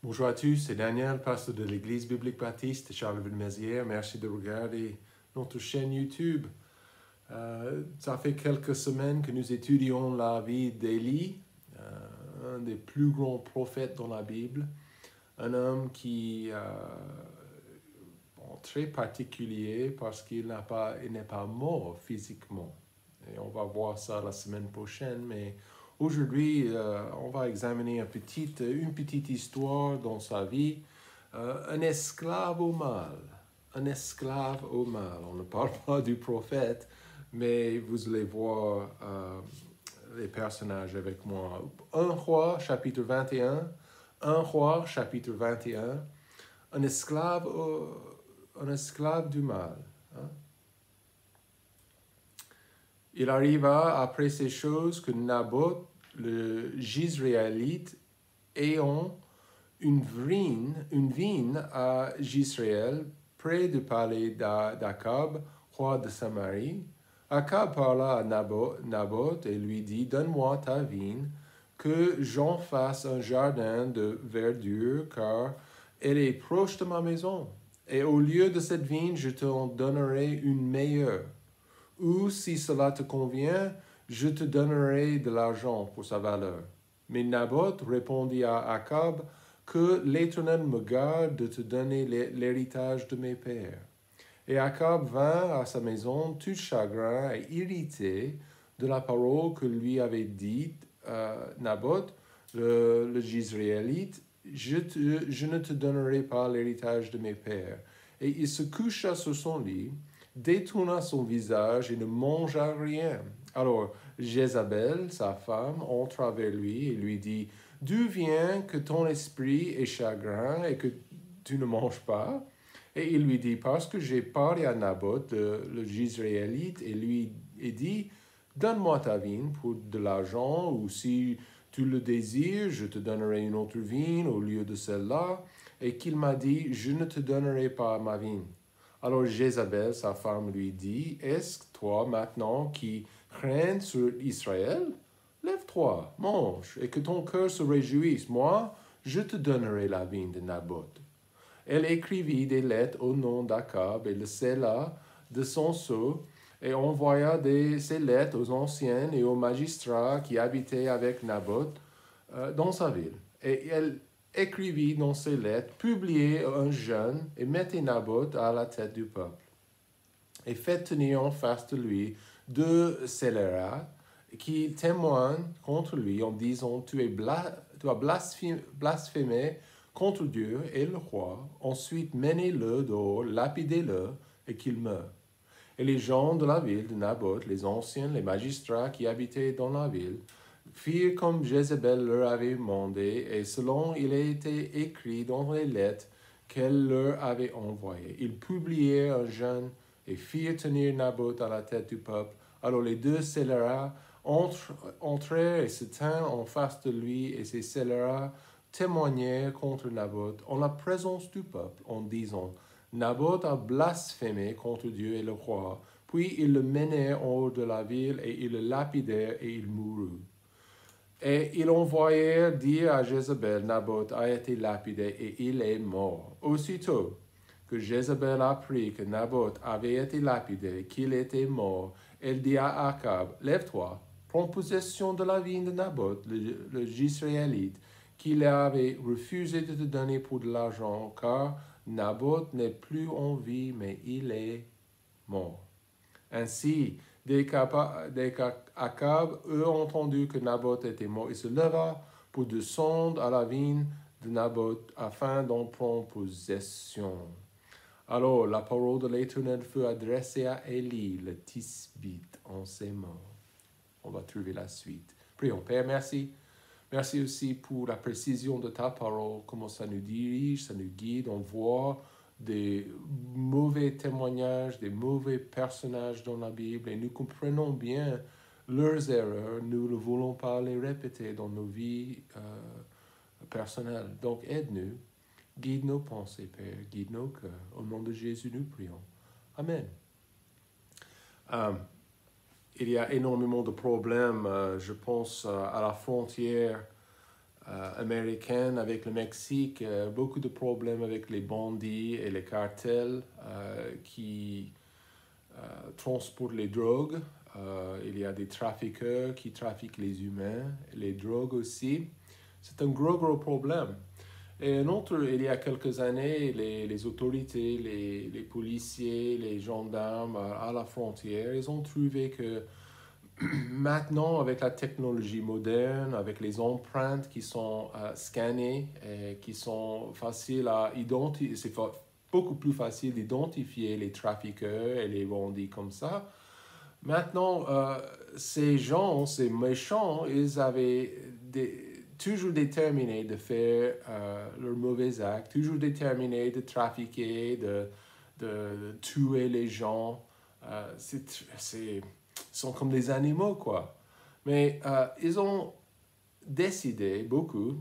Bonjour à tous, c'est Daniel, pasteur de l'Église biblique baptiste de Charleville-Mézières. Merci de regarder notre chaîne YouTube. Ça fait quelques semaines que nous étudions la vie d'Élie, un des plus grands prophètes dans la Bible, un homme qui très particulier parce qu'il n'est pas mort physiquement. Et on va voir ça la semaine prochaine, mais aujourd'hui, on va examiner une petite histoire dans sa vie. Un esclave au mal. Un esclave au mal. On ne parle pas du prophète, mais vous allez voir les personnages avec moi. 1 Roi, chapitre 21. 1 Roi, chapitre 21. Un esclave du mal. Hein? Il arriva après ces choses que Naboth, le Jizréelite, ayant une vigne à Jizréel, près du palais d'Akab, roi de Samarie. Akab parla à Naboth et lui dit, « Donne-moi ta vigne, que j'en fasse un jardin de verdure, car elle est proche de ma maison. Et au lieu de cette vigne, je t'en donnerai une meilleure. Ou, si cela te convient, je te donnerai de l'argent pour sa valeur. » Mais Naboth répondit à Akab, « Que l'Éternel me garde de te donner l'héritage de mes pères. » Et Akab vint à sa maison tout chagrin et irrité de la parole que lui avait dite Naboth, le Jizréelite, je ne te donnerai pas l'héritage de mes pères. Et il se coucha sur son lit, détourna son visage et ne mangea rien. Alors Jézabel, sa femme, entra vers lui et lui dit, « D'où vient que ton esprit est chagrin et que tu ne manges pas? » Et il lui dit, « Parce que j'ai parlé à Naboth, le Jizréelite, et lui ai dit, « Donne-moi ta vigne pour de l'argent, ou si tu le désires, je te donnerai une autre vigne au lieu de celle-là. » Et qu'il m'a dit, « Je ne te donnerai pas ma vigne. » Alors Jézabel, sa femme, lui dit, « Est-ce toi maintenant qui règnes sur Israël? Lève-toi, mange, et que ton cœur se réjouisse. Moi, je te donnerai la vigne de Naboth. » Elle écrivit des lettres au nom d'Akab et le scella de son sceau et envoya ces lettres aux anciens et aux magistrats qui habitaient avec Naboth dans sa ville. Et elle écrivit dans ces lettres, publiez un jeûne et mettez Naboth à la tête du peuple. Et faites tenir en face de lui 2 scélérats qui témoignent contre lui en disant, tu as blasphémé contre Dieu et le roi. Ensuite, menez-le dehors, lapidez-le et qu'il meure. Et les gens de la ville de Naboth, les anciens, les magistrats qui habitaient dans la ville, firent comme Jézabel leur avait demandé, et selon il a été écrit dans les lettres qu'elle leur avait envoyées. Ils publièrent un jeûne et firent tenir Naboth à la tête du peuple. Alors les 2 scélérats entrèrent et se tinrent en face de lui, et ces scélérats témoignèrent contre Naboth en la présence du peuple, en disant, « Naboth a blasphémé contre Dieu et le roi. » Puis ils le menèrent hors de la ville, et ils le lapidèrent, et il mourut. Et ils envoyèrent dire à Jézabel, « Naboth a été lapidé, et il est mort. » Aussitôt que Jézabel apprit que Naboth avait été lapidé, qu'il était mort, elle dit à Akab, « Lève-toi, prends possession de la vigne de Naboth, le Jizréelite, qu'il avait refusé de te donner pour de l'argent, car Naboth n'est plus en vie, mais il est mort. » Ainsi, dès qu'Akab eut entendu que Naboth était mort, il se leva pour descendre à la vigne de Naboth afin d'en prendre possession. Alors la parole de l'Éternel fut adressée à Élie, le Tisbite, en ces mots. On va trouver la suite. Prions. Père, merci. Merci aussi pour la précision de ta parole, comment ça nous dirige, ça nous guide. On voit des mauvais témoignages, des mauvais personnages dans la Bible, et nous comprenons bien leurs erreurs. Nous ne voulons pas les répéter dans nos vies personnelles. Donc aide-nous, guide nos pensées, Père, guide nos cœurs. Au nom de Jésus, nous prions. Amen. Il y a énormément de problèmes, je pense, à la frontière américaine avec le Mexique, beaucoup de problèmes avec les bandits et les cartels qui transportent les drogues. Il y a des trafiqueurs qui trafiquent les humains, les drogues aussi. C'est un gros problème. Et un autre, il y a quelques années, les autorités, les policiers, les gendarmes à la frontière, ils ont trouvé que maintenant, avec la technologie moderne, avec les empreintes qui sont scannées et qui sont faciles à identifier, c'est beaucoup plus facile d'identifier les trafiqueurs et les bandits comme ça. Maintenant, ces gens, ces méchants, ils avaient toujours déterminés de faire leurs mauvais actes, toujours déterminés de trafiquer, de tuer les gens. Ils sont comme des animaux, quoi. Mais ils ont décidé,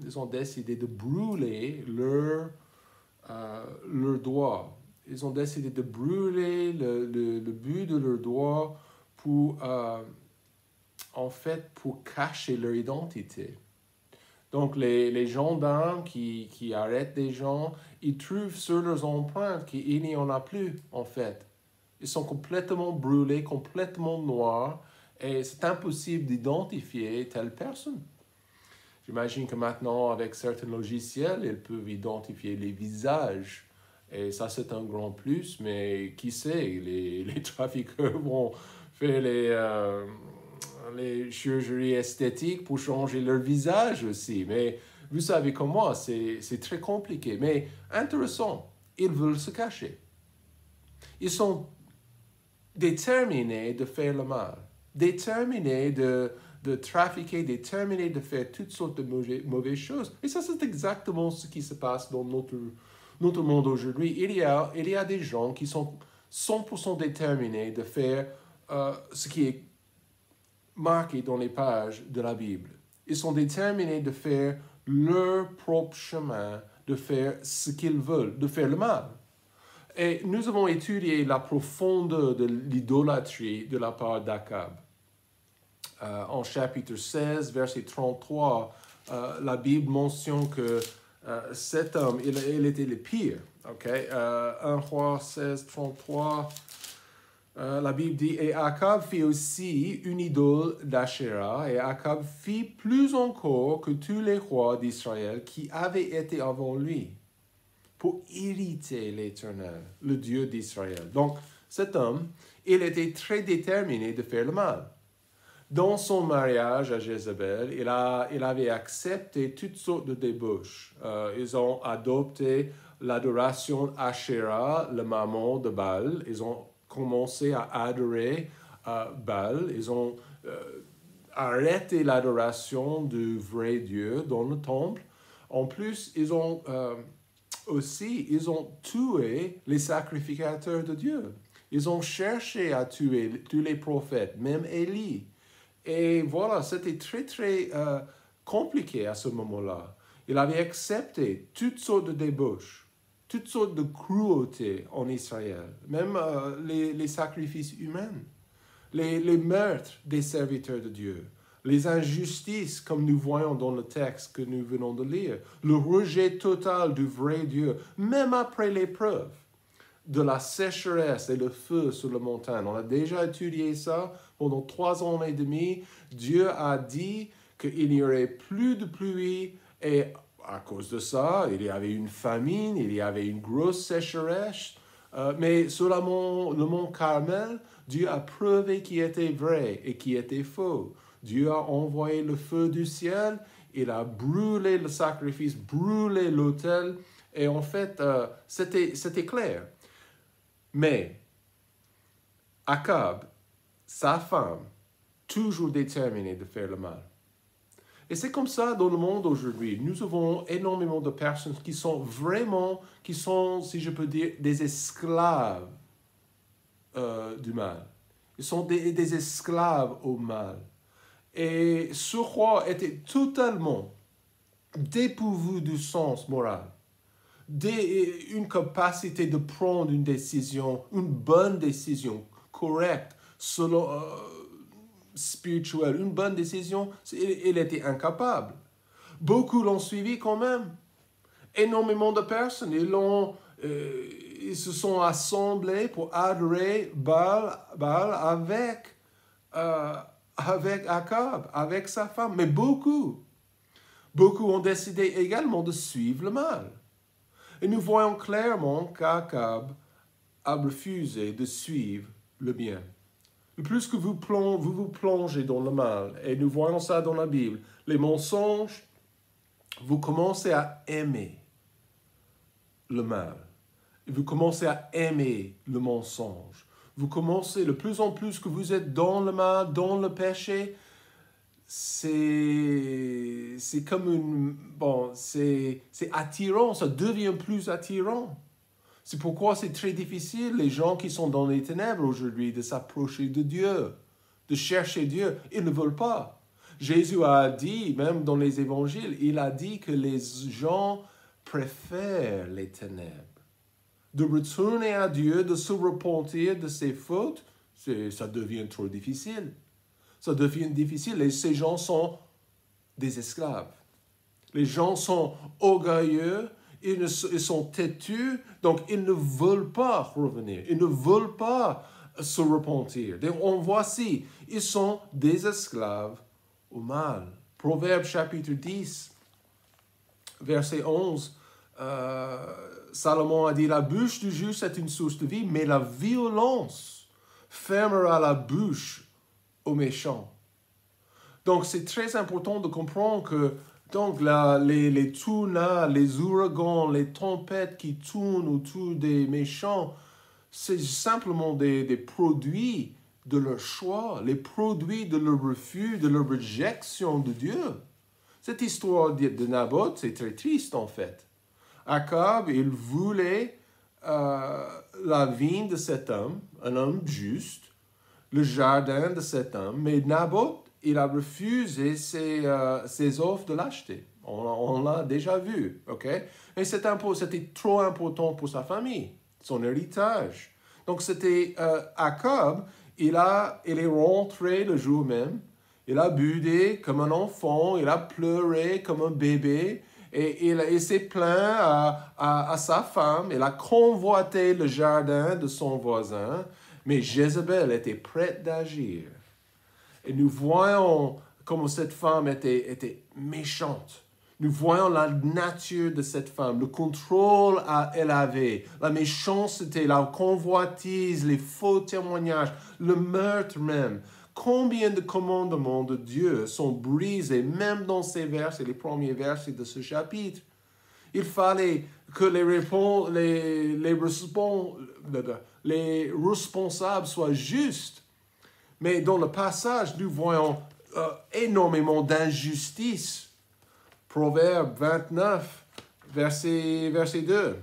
ils ont décidé de brûler leurs doigts. Ils ont décidé de brûler le but de leurs doigts pour, en fait, pour cacher leur identité. Donc, les gendarmes qui arrêtent des gens, ils trouvent sur leurs empreintes qu'il n'y en a plus, en fait. Ils sont complètement brûlés, complètement noirs, et c'est impossible d'identifier telle personne. J'imagine que maintenant, avec certains logiciels, ils peuvent identifier les visages. Et ça, c'est un grand plus, mais qui sait, les trafiqueurs vont faire les chirurgies esthétiques pour changer leur visage aussi. Mais vous savez comme moi, c'est très compliqué. Mais intéressant, ils veulent se cacher. Ils sont déterminés de faire le mal, déterminés de trafiquer, déterminés de faire toutes sortes de mauvaises choses. Et ça, c'est exactement ce qui se passe dans notre monde aujourd'hui. Il y a des gens qui sont 100% déterminés de faire ce qui est marqué dans les pages de la Bible. Ils sont déterminés de faire leur propre chemin, de faire ce qu'ils veulent, de faire le mal. Et nous avons étudié la profondeur de l'idolâtrie de la part d'Akab. En chapitre 16, verset 33, la Bible mentionne que cet homme, il était le pire. Okay? 1 Roi 16, 33, la Bible dit, « Et Akab fit aussi une idole d'Asherah, et Akab fit plus encore que tous les rois d'Israël qui avaient été avant lui, pour irriter l'Éternel, le Dieu d'Israël. » Donc, cet homme, il était très déterminé de faire le mal. Dans son mariage à Jézabel, il avait accepté toutes sortes de débauches. Ils ont adopté l'adoration Asherah, le maman de Baal. Ils ont commencé à adorer Baal. Ils ont arrêté l'adoration du vrai Dieu dans le temple. En plus, ils ont tué les sacrificateurs de Dieu. Ils ont cherché à tuer tous les prophètes, même Élie. Et voilà, c'était très compliqué à ce moment-là. Il avait accepté toutes sortes de débauches, toutes sortes de cruautés en Israël, même les sacrifices humains, les meurtres des serviteurs de Dieu, les injustices, comme nous voyons dans le texte que nous venons de lire, le rejet total du vrai Dieu, même après l'épreuve de la sécheresse et le feu sur la montagne. On a déjà étudié ça pendant 3 ans et demi. Dieu a dit qu'il n'y aurait plus de pluie et à cause de ça, il y avait une famine, il y avait une grosse sécheresse. Mais sur le mont Carmel, Dieu a prouvé qui était vrai et qui était faux. Dieu a envoyé le feu du ciel, il a brûlé le sacrifice, brûlé l'autel, et en fait, c'était clair. Mais Akab, sa femme, toujours déterminée de faire le mal. Et c'est comme ça dans le monde aujourd'hui. Nous avons énormément de personnes qui sont, si je peux dire, des esclaves du mal. Ils sont des esclaves au mal. Et ce roi était totalement dépourvu du sens moral, une capacité de prendre une décision, une bonne décision, correcte, spirituelle, une bonne décision, il était incapable. Beaucoup l'ont suivi quand même. Énormément de personnes, ils se sont assemblés pour adorer Baal avec Akab, avec sa femme. Mais beaucoup ont décidé également de suivre le mal. Et nous voyons clairement qu'Akab a refusé de suivre le bien. Le plus que vous vous plongez dans le mal, et nous voyons ça dans la Bible, les mensonges, vous commencez à aimer le mal. Vous commencez à aimer le mensonge. Vous commencez, de plus en plus que vous êtes dans le mal, dans le péché, c'est comme c'est attirant, ça devient plus attirant. C'est pourquoi c'est très difficile, les gens qui sont dans les ténèbres aujourd'hui, de s'approcher de Dieu, de chercher Dieu. Ils ne veulent pas. Jésus a dit, même dans les évangiles, il a dit que les gens préfèrent les ténèbres. De retourner à Dieu, de se repentir de ses fautes, ça devient trop difficile. Ça devient difficile et ces gens sont des esclaves. Les gens sont orgueilleux, ils sont têtus, donc ils ne veulent pas revenir, ils ne veulent pas se repentir. Donc on voit ici, ils sont des esclaves au mal. Proverbe chapitre 10, verset 11, Salomon a dit, la bouche du juste est une source de vie, mais la violence fermera la bouche aux méchants. Donc, c'est très important de comprendre que donc, les tsunamis, les ouragans, les tempêtes qui tournent autour des méchants, c'est simplement des produits de leur choix, les produits de leur refus, de leur réjection de Dieu. Cette histoire de Naboth, c'est très triste en fait. Akab, il voulait la vigne de cet homme, un homme juste, le jardin de cet homme, mais Naboth, il a refusé ses offres de l'acheter. On l'a déjà vu, ok? Et c'était trop important pour sa famille, son héritage. Donc c'était Akab, il est rentré le jour même, il a budé comme un enfant, il a pleuré comme un bébé, et il s'est plaint à sa femme, il a convoité le jardin de son voisin, mais Jézabel était prête d'agir. Et nous voyons comment cette femme était méchante. Nous voyons la nature de cette femme, le contrôle qu'elle avait, la méchanceté, la convoitise, les faux témoignages, le meurtre même. Combien de commandements de Dieu sont brisés, même dans ces versets, les premiers versets de ce chapitre. Il fallait que les responsables soient justes. Mais dans le passage, nous voyons énormément d'injustice. Proverbe 29, verset 2.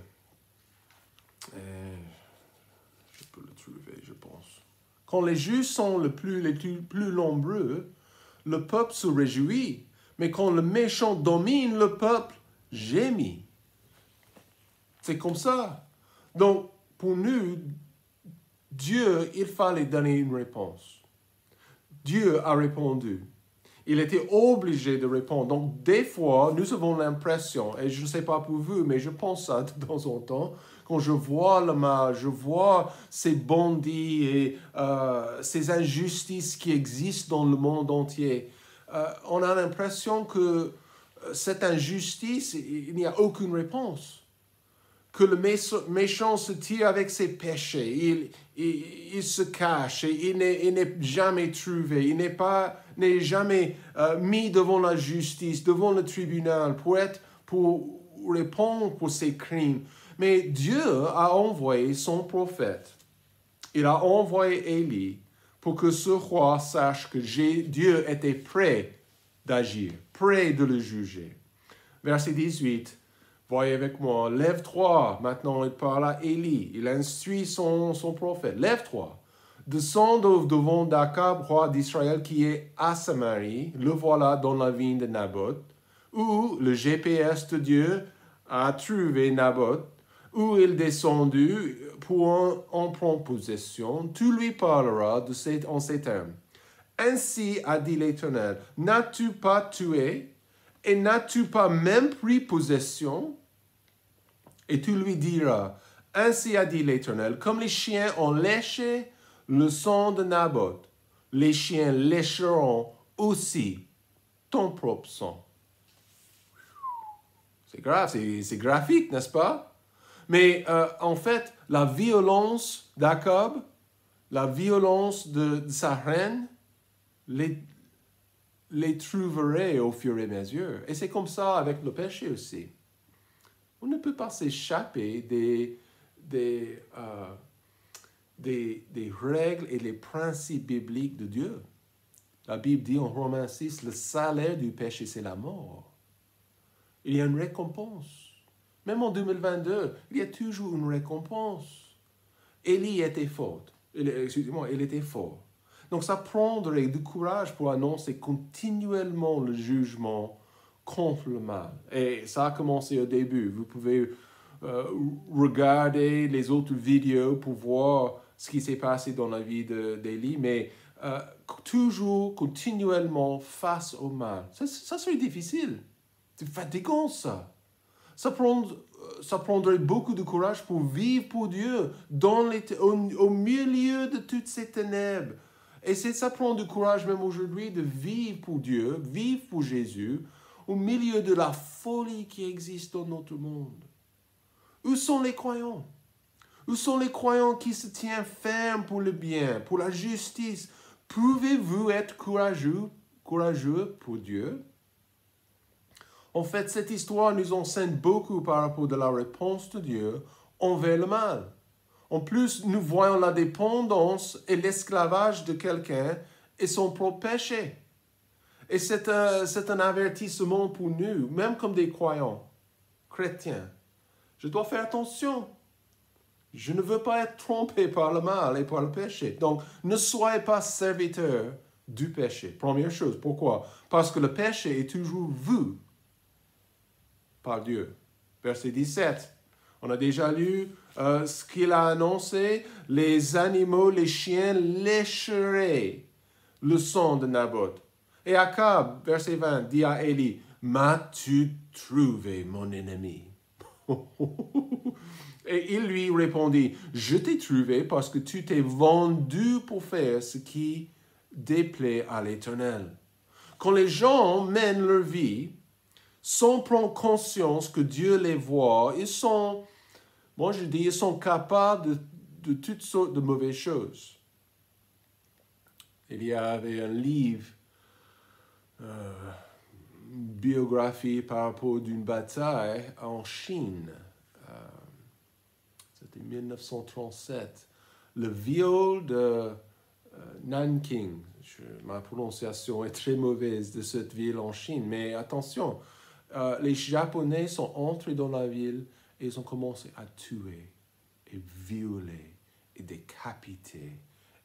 Je peux le trouver, je pense. Quand les justes sont les plus nombreux, le peuple se réjouit. Mais quand le méchant domine, le peuple gémit. C'est comme ça. Donc, pour nous, Dieu, il fallait donner une réponse. Dieu a répondu. Il était obligé de répondre. Donc, des fois, nous avons l'impression, et je ne sais pas pour vous, mais je pense ça de temps en temps, quand je vois le mal, je vois ces bandits et ces injustices qui existent dans le monde entier, on a l'impression que cette injustice, il n'y a aucune réponse. Que le méchant se tire avec ses péchés, il se cache, et il n'est jamais trouvé, il n'est jamais mis devant la justice, devant le tribunal pour répondre pour ses crimes. Mais Dieu a envoyé son prophète. Il a envoyé Élie pour que ce roi sache que Dieu était prêt d'agir, prêt de le juger. Verset 18. Voyez avec moi, lève-toi. Maintenant, il parle à Élie. Il instruit son prophète. Lève-toi. Descends devant Akab, roi d'Israël, qui est à Samarie. Le voilà dans la vigne de Naboth, où le GPS de Dieu a trouvé Naboth, où il est descendu pour en prendre possession. Tu lui parleras en ces termes. Ainsi a dit l'Éternel, n'as-tu pas tué Et n'as-tu pas même pris possession? Et tu lui diras, ainsi a dit l'Éternel, comme les chiens ont léché le sang de Naboth, les chiens lécheront aussi ton propre sang. C'est grave, c'est graphique, n'est-ce pas? Mais en fait, la violence d'Akab, la violence de sa reine, les trouverait au fur et à mesure. Et c'est comme ça avec le péché aussi. On ne peut pas s'échapper des règles et les principes bibliques de Dieu. La Bible dit en Romains 6, le salaire du péché, c'est la mort. Il y a une récompense. Même en 2022, il y a toujours une récompense. Élie était fort. Excusez-moi, il était fort. Donc ça prendrait du courage pour annoncer continuellement le jugement contre le mal. Et ça a commencé au début. Vous pouvez regarder les autres vidéos pour voir ce qui s'est passé dans la vie d'Élie, mais toujours, continuellement, face au mal. Ça serait difficile. C'est fatigant, ça. Ça prendrait beaucoup de courage pour vivre pour Dieu au milieu de toutes ces ténèbres. Et ça prend du courage même aujourd'hui de vivre pour Dieu, vivre pour Jésus, au milieu de la folie qui existe dans notre monde. Où sont les croyants? Où sont les croyants qui se tiennent fermes pour le bien, pour la justice? Pouvez-vous être courageux pour Dieu? En fait, cette histoire nous enseigne beaucoup par rapport à la réponse de Dieu envers le mal. En plus, nous voyons la dépendance et l'esclavage de quelqu'un et son propre péché. Et c'est un avertissement pour nous, même comme des croyants chrétiens. Je dois faire attention. Je ne veux pas être trompé par le mal et par le péché. Donc, ne soyez pas serviteurs du péché. Première chose. Pourquoi? Parce que le péché est toujours vu par Dieu. Verset 17. On a déjà lu ce qu'il a annoncé. Les animaux, les chiens lécheraient le sang de Naboth. Et Akab, verset 20, dit à Élie, « M'as-tu trouvé, mon ennemi? » Et il lui répondit, « Je t'ai trouvé parce que tu t'es vendu pour faire ce qui déplaît à l'Éternel. » Quand les gens mènent leur vie sans prendre conscience que Dieu les voit, ils sont capables de toutes sortes de mauvaises choses. Il y avait un livre, biographie par rapport d'une bataille en Chine. C'était 1937. Le viol de Nanking. Ma prononciation est très mauvaise de cette ville en Chine, mais attention, les Japonais sont entrés dans la ville et ils ont commencé à tuer et violer et décapiter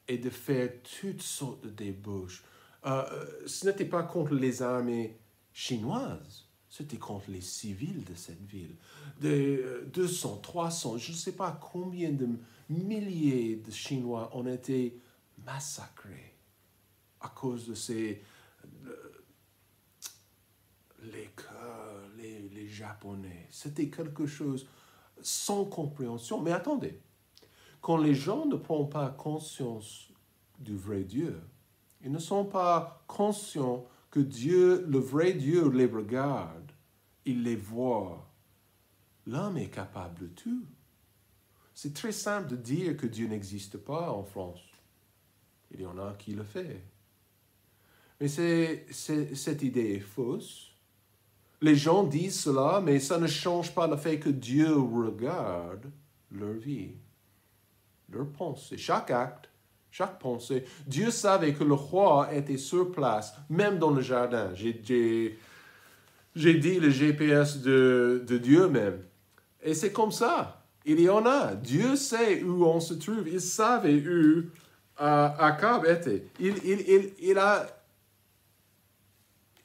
et de faire toutes sortes de débauches. Ce n'était pas contre les armées chinoises, c'était contre les civils de cette ville. 200, 300, je ne sais pas combien de milliers de Chinois ont été massacrés à cause de les Japonais. C'était quelque chose sans compréhension. Mais attendez, quand les gens ne prennent pas conscience du vrai Dieu, ils ne sont pas conscients que Dieu, le vrai Dieu, les regarde, il les voit. L'homme est capable de tout. C'est très simple de dire que Dieu n'existe pas en France. Il y en a qui le font. Mais cette idée est fausse. Les gens disent cela, mais ça ne change pas le fait que Dieu regarde leur vie, leur pensée, chaque acte, chaque pensée. Dieu savait que le roi était sur place, même dans le jardin. J'ai dit le GPS de Dieu même. Et c'est comme ça. Il y en a. Dieu sait où on se trouve. Il savait où Akab était.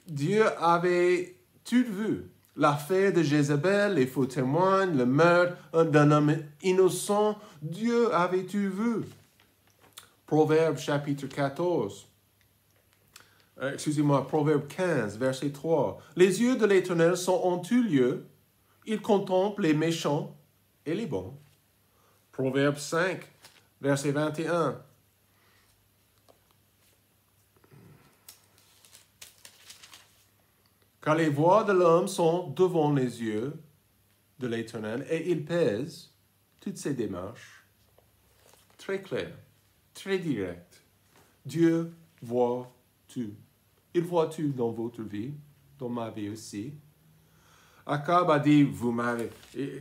Dieu avait tout vu. L'affaire de Jézabel, les faux témoins, le meurtre d'un homme innocent. Dieu avait tout vu. Proverbe chapitre 14, excusez-moi, Proverbe 15, verset 3. Les yeux de l'Éternel sont en tout lieu, il contemple les méchants et les bons. Proverbe 5, verset 21. Car les voies de l'homme sont devant les yeux de l'Éternel et il pèse toutes ses démarches. Très clair, très direct. Dieu voit tout. Il voit tout dans votre vie, dans ma vie aussi. Akab a dit, vous m'avez...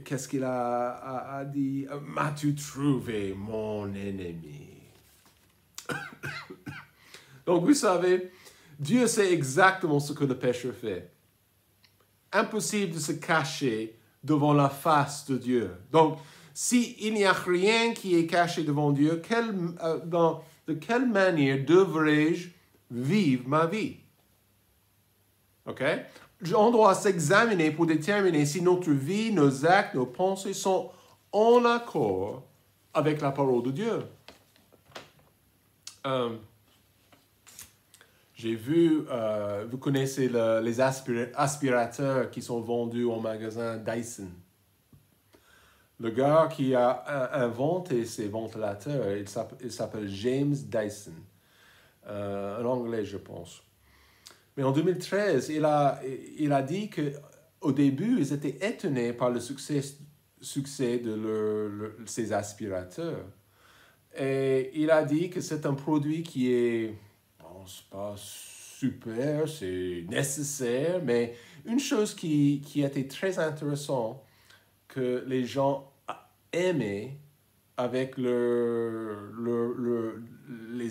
Qu'est-ce qu'il a dit? M'as-tu trouvé, mon ennemi? Donc, vous savez, Dieu sait exactement ce que le pécheur fait. Impossible de se cacher devant la face de Dieu. Donc, s'il n'y a rien qui est caché devant Dieu, de quelle manière devrais-je vivre ma vie? OK? On doit s'examiner pour déterminer si notre vie, nos actes, nos pensées sont en accord avec la parole de Dieu. J'ai vu, vous connaissez les aspirateurs qui sont vendus au magasin Dyson. Le gars qui a inventé ces ventilateurs, il s'appelle James Dyson, en anglais je pense. Mais en 2013, il a dit qu'au début, ils étaient étonnés par le succès de ces aspirateurs. Et il a dit que c'est un produit qui est, bon, c'est pas super, c'est nécessaire, mais une chose qui était très intéressante, que les gens aimaient avec les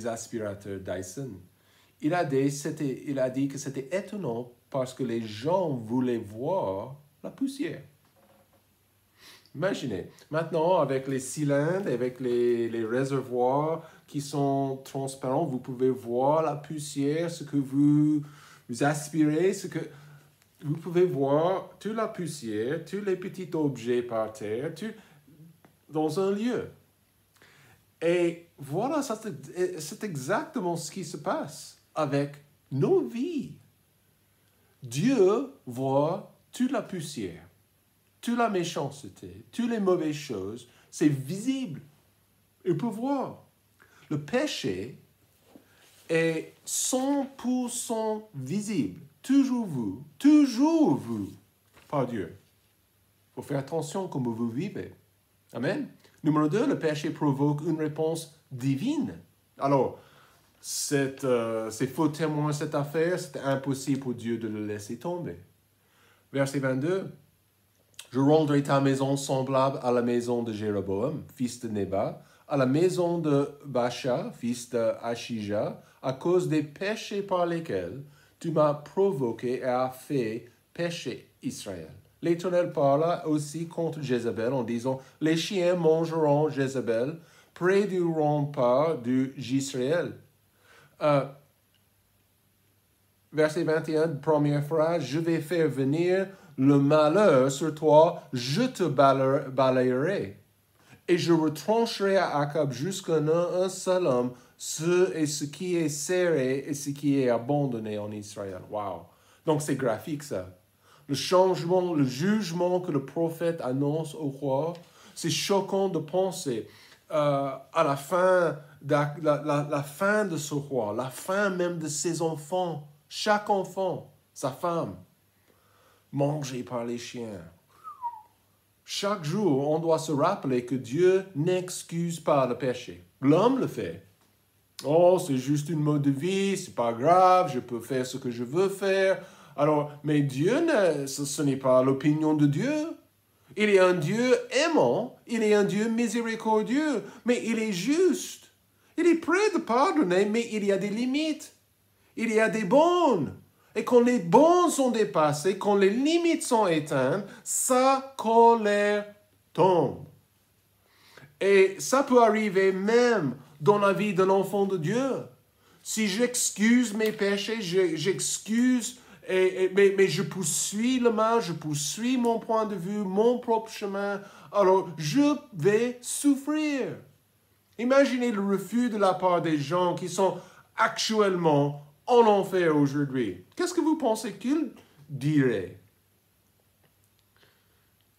aspirateurs Dyson. Il a dit que c'était étonnant parce que les gens voulaient voir la poussière. Imaginez, maintenant avec les cylindres, avec les réservoirs qui sont transparents, vous pouvez voir la poussière, ce que vous aspirez, vous pouvez voir toute la poussière, tous les petits objets par terre, dans un lieu. Et voilà, c'est exactement ce qui se passe avec nos vies. Dieu voit toute la poussière, toute la méchanceté, toutes les mauvaises choses. C'est visible. Il peut voir. Le péché est 100% visible. Toujours vous, par Dieu. Il faut faire attention comment vous vivez. Amen. Numéro 2, le péché provoque une réponse divine. Alors, c'est faux témoin cette affaire, c'est impossible pour Dieu de le laisser tomber. Verset 22. Je rendrai ta maison semblable à la maison de Jéroboam, fils de Nébat, à la maison de Baasha, fils de Achija, à cause des péchés par lesquels tu m'as provoqué et as fait pécher Israël. L'Éternel parla aussi contre Jézabel en disant, les chiens mangeront Jézabel près du rempart du Jisraël. Verset 21, première phrase, je vais faire venir le malheur sur toi, je te balayerai. Et je retrancherai à Akab jusqu'à un seul homme, ce qui est serré et ce qui est abandonné en Israël. Wow! Donc c'est graphique ça. Le changement, le jugement que le prophète annonce au roi, c'est choquant de penser à la fin, la fin de ce roi, la fin même de ses enfants, chaque enfant, sa femme, mangé par les chiens. Chaque jour, on doit se rappeler que Dieu n'excuse pas le péché. L'homme le fait. Oh, c'est juste une mode de vie, c'est pas grave, je peux faire ce que je veux faire. Alors, mais Dieu, ce n'est pas l'opinion de Dieu. Il est un Dieu aimant, il est un Dieu miséricordieux, mais il est juste. Il est prêt de pardonner, mais il y a des limites. Il y a des bornes. Et quand les bornes sont dépassées, quand les limites sont éteintes, sa colère tombe. Et ça peut arriver même dans la vie d'un enfant de Dieu. Si j'excuse mes péchés, j'excuse, mais je poursuis le mal, je poursuis mon point de vue, mon propre chemin, alors je vais souffrir. Imaginez le refus de la part des gens qui sont actuellement en enfer aujourd'hui, qu'est-ce que vous pensez qu'il dirait?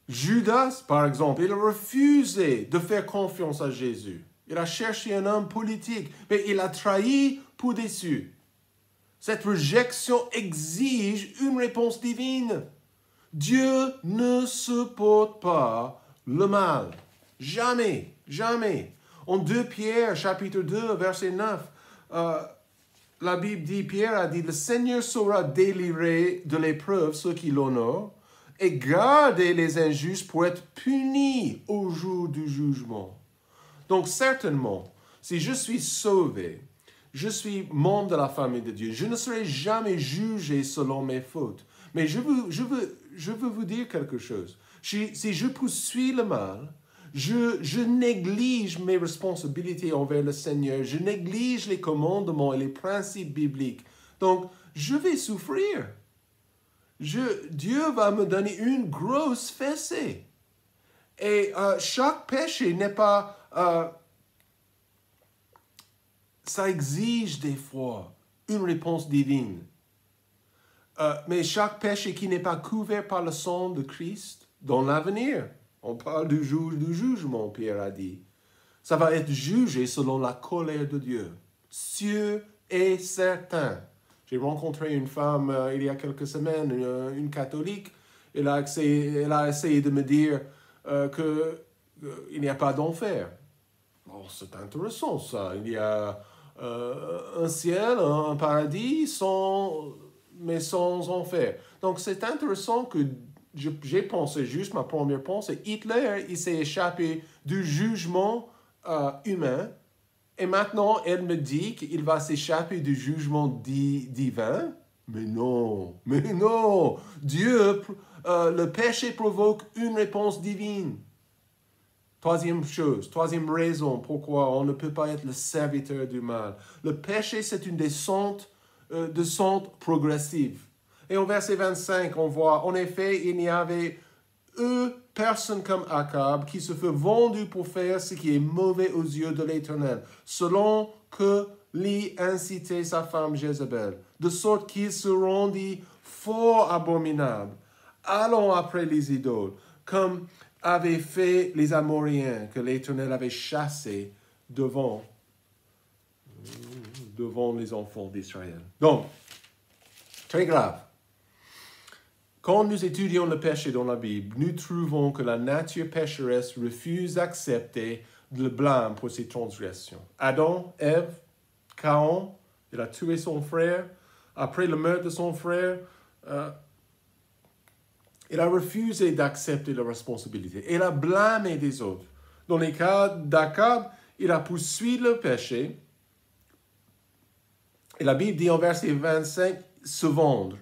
Judas, par exemple, il a refusé de faire confiance à Jésus. Il a cherché un homme politique, mais il a trahi pour déçu. Cette réjection exige une réponse divine. Dieu ne supporte pas le mal. Jamais, jamais. En 2 Pierre, chapitre 2, verset 9, la Bible dit, Pierre a dit, le Seigneur saura délivrer de l'épreuve ceux qui l'honorent et garder les injustes pour être punis au jour du jugement. Donc certainement, si je suis sauvé, je suis membre de la famille de Dieu, je ne serai jamais jugé selon mes fautes. Mais je veux vous dire quelque chose. Si je poursuis le mal, je néglige mes responsabilités envers le Seigneur, je néglige les commandements et les principes bibliques. Donc, je vais souffrir. Dieu va me donner une grosse fessée. Et chaque péché n'est pas... ça exige des fois une réponse divine. Mais chaque péché qui n'est pas couvert par le sang de Christ, dans l'avenir, on parle du jour du jugement, Pierre a dit, ça va être jugé selon la colère de Dieu. Sûr et certain. J'ai rencontré une femme il y a quelques semaines, une catholique. Elle a essayé de me dire qu'il n'y a pas d'enfer. Bon, c'est intéressant ça. Il y a un ciel, un paradis, mais sans enfer. Donc c'est intéressant que j'ai pensé juste, ma première pensée, Hitler, il s'est échappé du jugement humain. Et maintenant, elle me dit qu'il va s'échapper du jugement divin. Mais non. Dieu, le péché provoque une réponse divine. Troisième raison pourquoi on ne peut pas être le serviteur du mal. Le péché, c'est une descente progressive. Et au verset 25, on voit, en effet, il n'y avait personne comme Akab qui se fait vendu pour faire ce qui est mauvais aux yeux de l'Éternel, selon que l'y incitait sa femme Jézabel, de sorte qu'il se rendit fort abominable, allant après les idoles, comme avaient fait les Amoréens que l'Éternel avait chassés devant les enfants d'Israël. Donc, très grave. Quand nous étudions le péché dans la Bible, nous trouvons que la nature pécheresse refuse d'accepter le blâme pour ses transgressions. Adam, Ève, Caïn, il a tué son frère. Après le meurtre de son frère, il a refusé d'accepter la responsabilité. Il a blâmé des autres. Dans le cas d'Akab, il a poursuivi le péché. Et la Bible dit en verset 25, se vendre.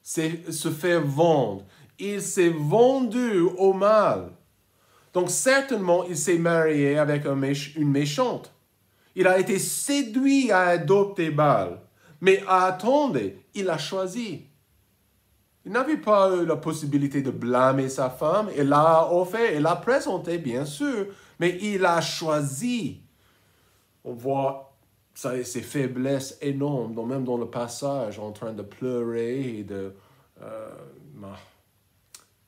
C'est se faire vendre. Il s'est vendu au mal. Donc certainement, il s'est marié avec une méchante. Il a été séduit à adopter Baal. Mais attendez, il a choisi. Il n'avait pas eu la possibilité de blâmer sa femme. Il l'a offert, il l'a présenté, bien sûr. Mais il a choisi. On voit ses faiblesses énormes, même dans le passage, en train de pleurer et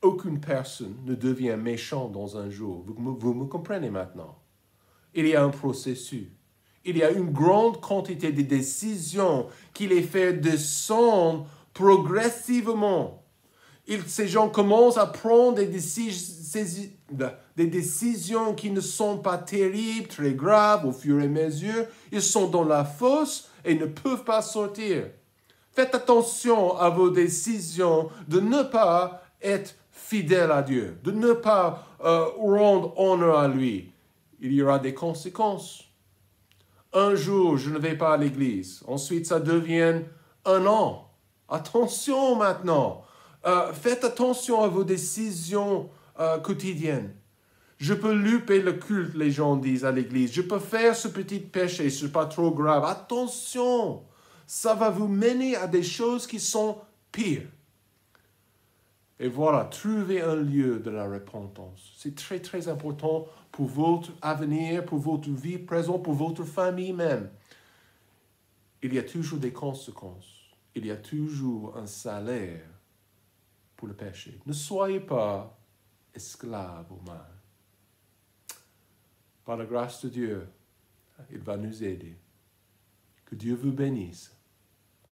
aucune personne ne devient méchant dans un jour. Vous me comprenez maintenant? Il y a un processus. Il y a une grande quantité de décisions qui les fait descendre progressivement. Ces gens commencent à prendre des décisions qui ne sont pas terribles, très graves, au fur et à mesure. Ils sont dans la fosse et ne peuvent pas sortir. Faites attention à vos décisions de ne pas être fidèle à Dieu, de ne pas rendre honneur à lui. Il y aura des conséquences. Un jour, je ne vais pas à l'église. Ensuite, ça devient un an. Attention maintenant. Faites attention à vos décisions quotidiennes. Je peux louper le culte, les gens disent à l'église. Je peux faire ce petit péché, ce n'est pas trop grave. Attention, ça va vous mener à des choses qui sont pires. Et voilà, trouvez un lieu de la repentance. C'est très, très important pour votre avenir, pour votre vie présente, pour votre famille même. il y a toujours des conséquences. Il y a toujours un salaire pour le péché. Ne soyez pas esclaves au mal. Par la grâce de Dieu, il va nous aider. Que Dieu vous bénisse.